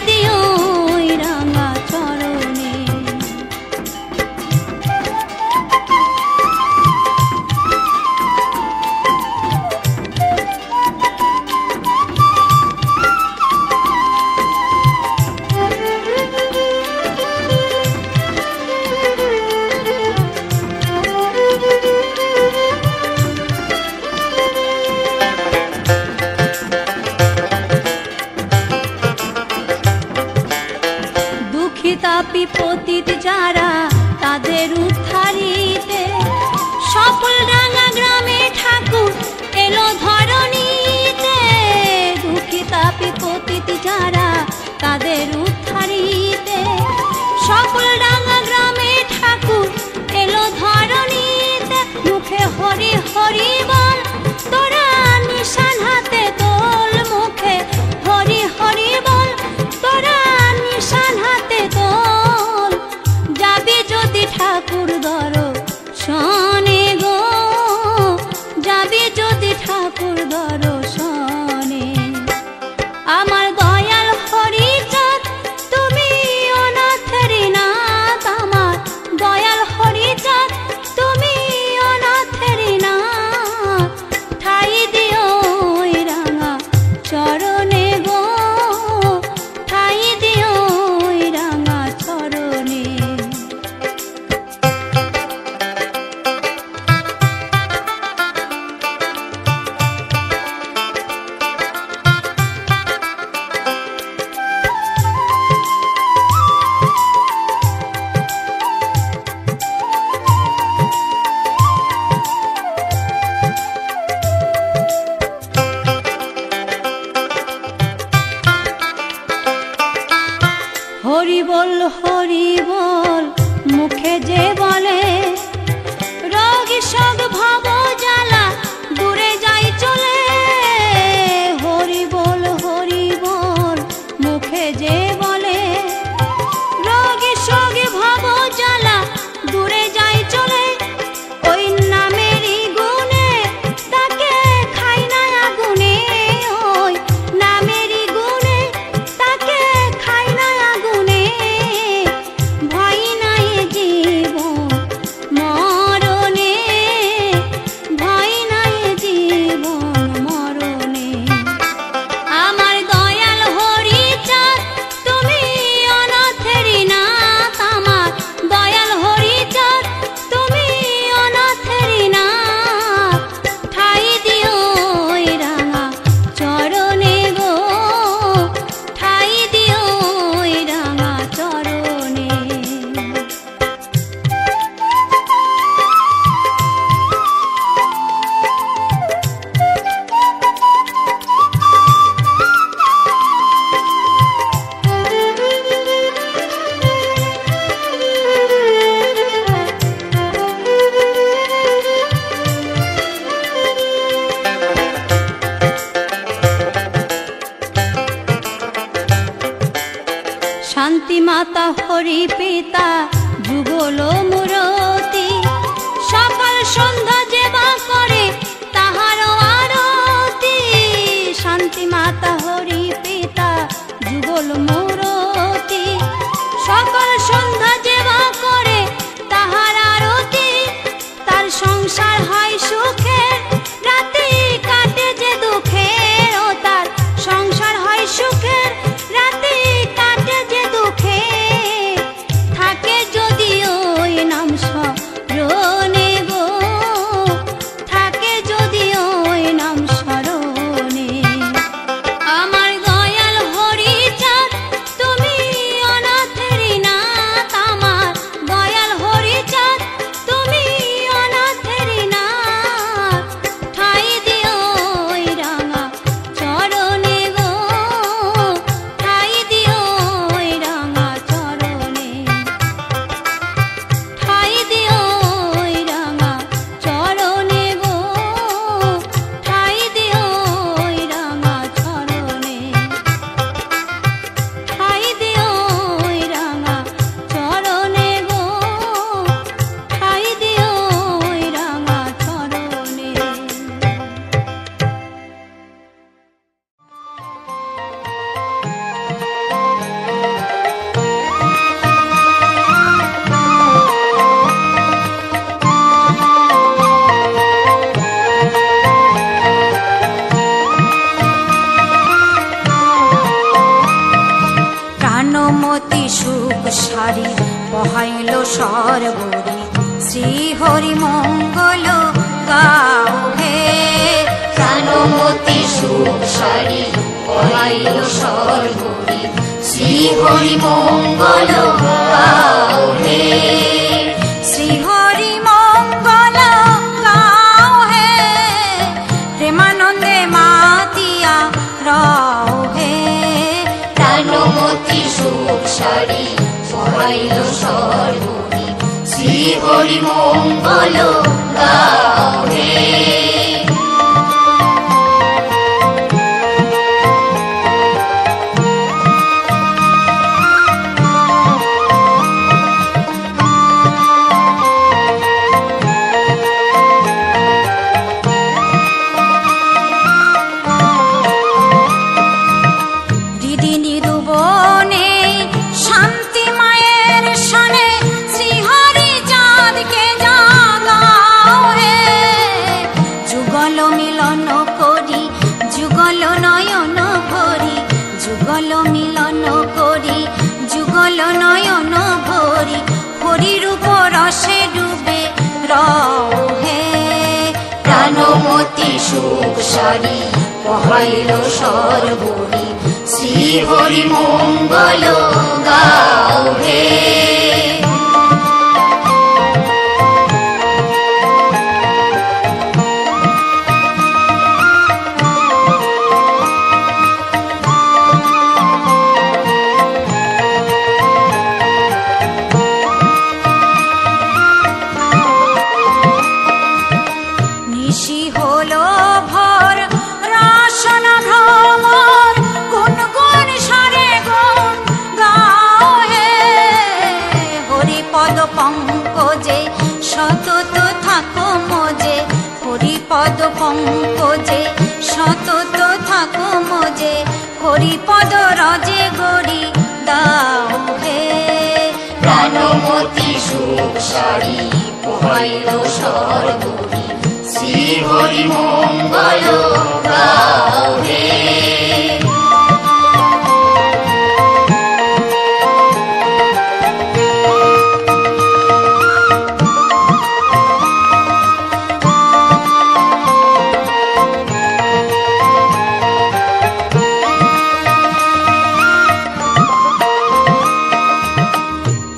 দিও ওই রাঙা চরণে। দুঃখিতাপি পতিত যারা তাদের উদ্ধারিতে সকল রাঙা গ্রামে ঠাকুর এলো ধরণীতে। দুঃখিতাপি পতিত যারা তাদের উদ্ধারিতে সকল রাঙা গ্রামে ঠাকুর এলো ধরণীতে। মুখে হরি হরি বল তোরা নিশান হাতে তোল, মুখে হরি হরি বল তোরা নিশান হাতে তোল। যাবি যদি ঠাকুর দর্শনে গো, যাবি যদি ঠাকুর দর্শনে। আমার দয়াল হরিচাঁদ তুমি অনাথের নাথ, আমার দয়াল হরিচাঁদ তুমি অনাথের নাথ। ঠাই দিও ওই রাঙা চরণে গো, ঠাই দিও ওই রাঙা চরণে। হরি বল মুখে যে বলে রোগী সব ভব জ্বালা দূরে যাই চলে। হরি বল মুখে যে বলে রোগী সব ভব জ্বালা দূরে যাই চলে। ওই নামেরই গুণে তাকে খাই না আগুনে, ওই নামেরই গুণে তাকে খাই না আগুনে। ভয় নাই জীবন মরণে, ভয় নাই জীবন মরণে। আমার দয়াল হরিচাঁদ তুমি অনাথের নাথ, আমার দয়াল হরিচাঁদ তুমি অনাথের নাথ। ঠাই দিও ওই রাঙা চরণে গো, ঠাই দিও ওই রাঙা চরণে। শান্তি মাতা হরি পিতা যুগল মূরতি, সকাল সন্ধ্যা যেবা করে তাহার আরতি। শান্তি মাতা হরি পিতা যুগল মূরতি, সকাল সন্ধ্যা যেবা করে তাহার আরতি। তার সংসার হয় সুখের রাতি কাটে যে দুঃখের, ও তার সংসার হয় সুখের রাতি কাটে যে দুঃখে। থাকে যদি ওই নাম স্মরণে গো, থাকে যদি ওই নাম স্মরণে। আমার দয়াল হরিচাঁদ প্রাণমতি সুখ সারি বহাইল সর্বরি, শ্রী হরি মঙ্গল গাও হে। প্রাণমতি সুখ সারি বহাইল সর্বরি, শ্রী হরি মঙ্গল গাও হে। শ্রী হরি মঙ্গল গাও হে, প্রেমানন্দে মাতিয়া রাও হে। প্রাণমতি সুখ সারি বহাইল সর্বরি, শ্রী হরি মঙ্গল গাও হে। যুগল মিলন করি যুগল নয়ন ভরি, হরিরূপ রসে ডুবে রও হে। প্রাণমতি সুখ সারি বহাইল সর্বরি, শ্রী হরি মঙ্গল গাও হে। পঙ্কজে সতত থাকো মোজে, হরিপদ পঙ্কজে সতত থাকো মোজে, হরিপদ রজে গরি দাও হে। প্রাণমতি সুখ সারি বহাইল সর্বরি, শ্রী হরি মঙ্গল গাও হে।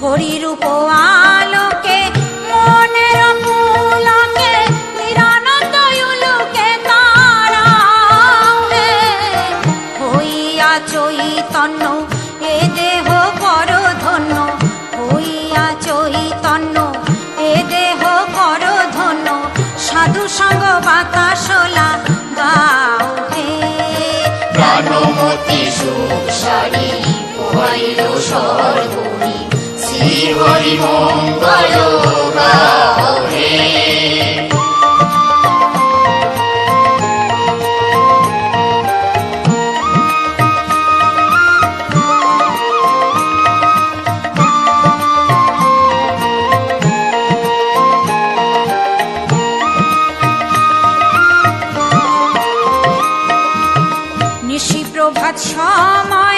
হরিরূপ আলোকে মনের পুলকে, নিরানন্দ উলুকে তারাও হে। হইয়া চৈতন্য এ দেহ কর ধন্য, হইয়া চৈতন্য এ দেহ কর ধন্য, সাধু সঙ্গ বাতাসলা গাও হে। প্রাণমতি সুখ সারি বহাইল সর্বরি, শ্রী হরি মঙ্গল গাও হে। নিশি প্রভাত সময়